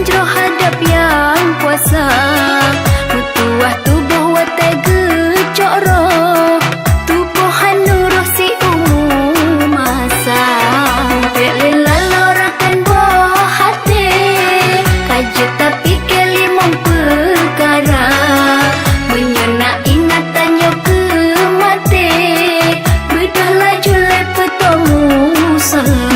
hijrah hadap yang puasa. Mutuah tubuh watai gecok roh, tubuh hanuruh si umum masa. Beli lalorakan buah hati, kaji tapi kelimong perkara. Menyona ingatannya ke mati, bedah laju lepetomu salah.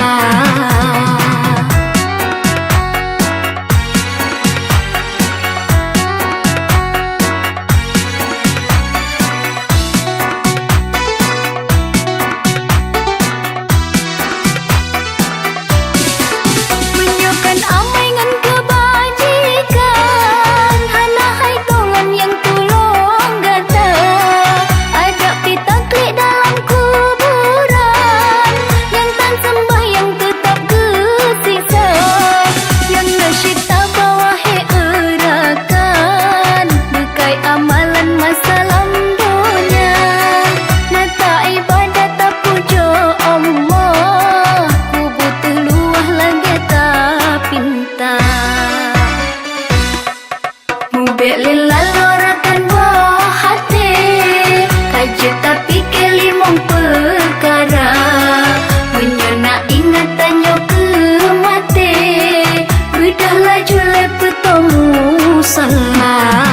Beli lalorakan buah hati, kaji tapi kelimong perkara. Menyona ingatannya ke mati, bedah laju lepetomu salah.